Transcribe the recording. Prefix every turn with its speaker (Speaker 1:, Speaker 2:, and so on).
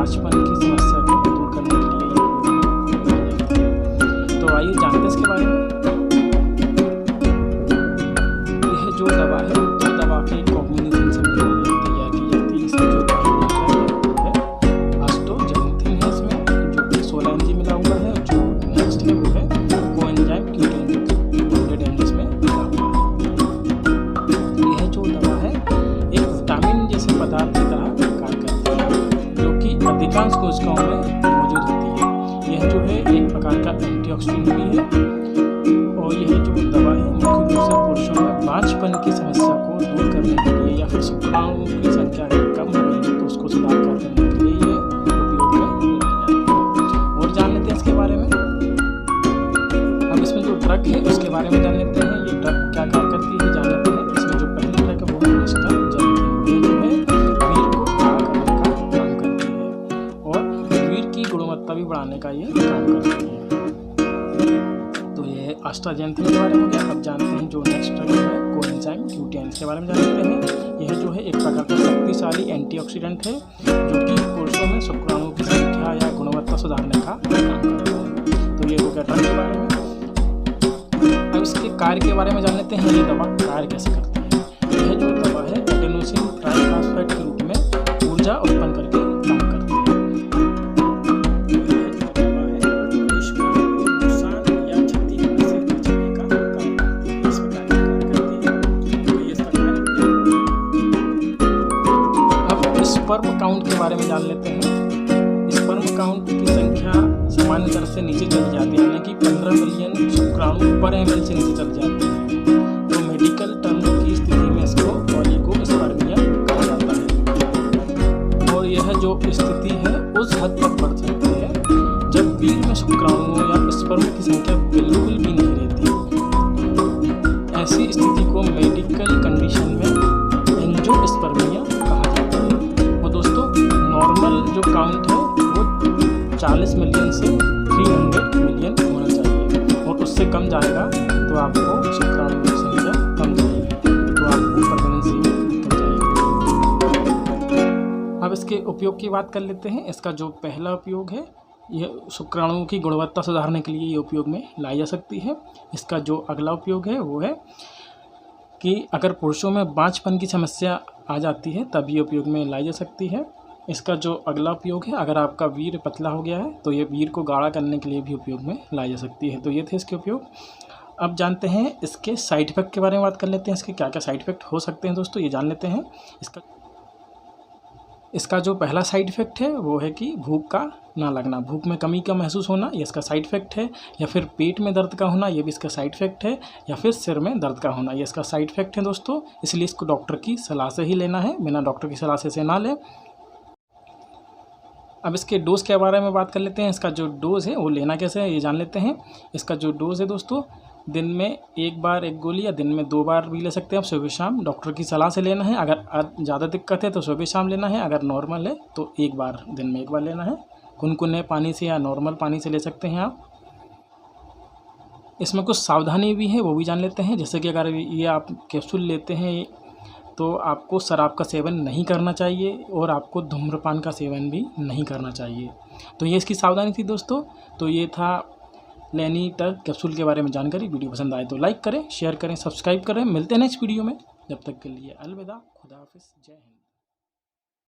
Speaker 1: बांझपन की समस्या को दूर करने के लिए ये योजना जाती है। तो आइए जानते हैं इसके बारे में। यह जो दवा है दो दवा के कॉम्बिनेशन से तैयार की जाती है। इसका जो पहला है आस्टोजेनेथिन है, इसमें जो कि 16 mg मिला हुआ है। जो नेक्स्ट है वो है कोएंजाइम Q10 जो कि 100 mg में मिला हुआ है। यह जो दवा है एक विटामिन जैसे पदार्थ की तरह कार्य करती है, जो कि अधिकांश कोशिकाओं में मौजूद होती है। यह जो है एक प्रकार का एंटीऑक्सीडेंट भी है। और यह जो दवा है मुख्य रूप से पुरुषों में बांझपन की समस्या को दूर करने के लिए या फिर शुक्राणुओं की संख्या अगर कम हो गई है तो उसको सुधार करने के लिए ये उपयोग में लाई जाती है। और जान लेते हैं इसके बारे में। अब इसमें जो ड्रग है उसके बारे में जान लेते हैं। ये ड्रग क्या कार्य करती है जान लेते हैं। इसमें जो पहली ड्रग है वो है आस्टोजेनेथिन। ये जो है वीर को गाढ़ा करने का काम करती है और वीर की गुणवत्ता भी बढ़ाने का ये काम करती है। तो ये आस्टोजेनेथिन के बारे में हो गया। अब जानते हैं जो नेक्स्ट ड्रग है कोएंजाइम Q10 के बारे में जान लेते हैं। यह जो है एक प्रकार का शक्तिशाली एंटीऑक्सीडेंट है, जो कि पुरुषों में शुक्राणुओं की संख्या या गुणवत्ता सुधारने का काम करता है। तो ये हो गया ड्रग के बारे में। अब इसके कार्य के बारे में जान लेते हैं। ये दवा कार्य कैसे करती है। यह जो दवा है एडेनोसिन ट्राइफॉस्फेट के रूप में ऊर्जा उत्पन्न करके काम करती है। स्पर्म काउंट के बारे में जान लेते हैं। स्पर्म काउंट की संख्या सामान्य दर से नीचे चली जाती है, यानी कि 15 मिलियन शुक्राणु पर ml से नीचे चली जाती है। तो मेडिकल टर्म की स्थिति में इसको ओलिगोस्पर्मिया कहा जाता है। और यह जो स्थिति है उस हद तक बढ़ सकती है जब वीर में शुक्राणुओं या स्पर्म की संख्या बिल्कुल भी नहीं रहती। ऐसी स्थिति को मेडिकल कंडीशन में एंजियोस्पर्मिया कहा जाता है। नॉर्मल जो काउंट है वो 40 मिलियन से 300 मिलियन होना चाहिए, और उससे कम जाएगा तो आपको शुक्राणुओं की संख्या कम जाएगी, तो आपको प्रेगनेंसी में दिक्कत जाएगी। अब इसके उपयोग की बात कर लेते हैं। इसका जो पहला उपयोग है यह शुक्राणुओं की गुणवत्ता सुधारने के लिए ये उपयोग में लाई जा सकती है। इसका जो अगला उपयोग है वो है कि अगर पुरुषों में बांझपन की समस्या आ जाती है तब ये उपयोग में लाई जा सकती है। इसका जो अगला उपयोग है, अगर आपका वीर पतला हो गया है तो ये वीर को गाढ़ा करने के लिए भी उपयोग में लाई जा सकती है। तो ये थे इसके उपयोग। अब जानते हैं इसके साइड इफ़ेक्ट के बारे में बात कर लेते हैं। इसके क्या क्या साइड इफ़ेक्ट हो सकते हैं दोस्तों, ये जान लेते हैं। इसका जो पहला साइड इफ़ेक्ट है वो है कि भूख का ना लगना, भूख में कमी का महसूस होना, ये इसका साइड इफ़ेक्ट है। या फिर पेट में दर्द का होना, ये भी इसका साइड इफ़ेक्ट है। या फिर सिर में दर्द का होना, ये इसका साइड इफ़ेक्ट है दोस्तों। इसलिए इसको डॉक्टर की सलाह से ही लेना है, बिना डॉक्टर की सलाह से इसे ना लें। अब इसके डोज के बारे में बात कर लेते हैं। इसका जो डोज़ है वो लेना कैसे है ये जान लेते हैं। इसका जो डोज़ है दोस्तों, दिन में एक बार एक गोली या दिन में 2 बार भी ले सकते हैं आप, सुबह शाम। डॉक्टर की सलाह से लेना है। अगर ज़्यादा दिक्कत है तो सुबह शाम लेना है, अगर नॉर्मल है तो एक बार दिन में 1 बार लेना है। गुनगुने पानी से या नॉर्मल पानी से ले सकते हैं आप। इसमें कुछ सावधानी भी है वो भी जान लेते हैं। जैसे कि अगर ये आप कैप्सूल लेते हैं तो आपको शराब का सेवन नहीं करना चाहिए और आपको धूम्रपान का सेवन भी नहीं करना चाहिए। तो ये इसकी सावधानी थी दोस्तों। तो ये था लेनीटक कैप्सूल के बारे में जानकारी। वीडियो पसंद आए तो लाइक करें, शेयर करें, सब्सक्राइब करें। मिलते हैं नेक्स्ट वीडियो में। जब तक के लिए अलविदा, खुदा हाफिज़, जय हिंद।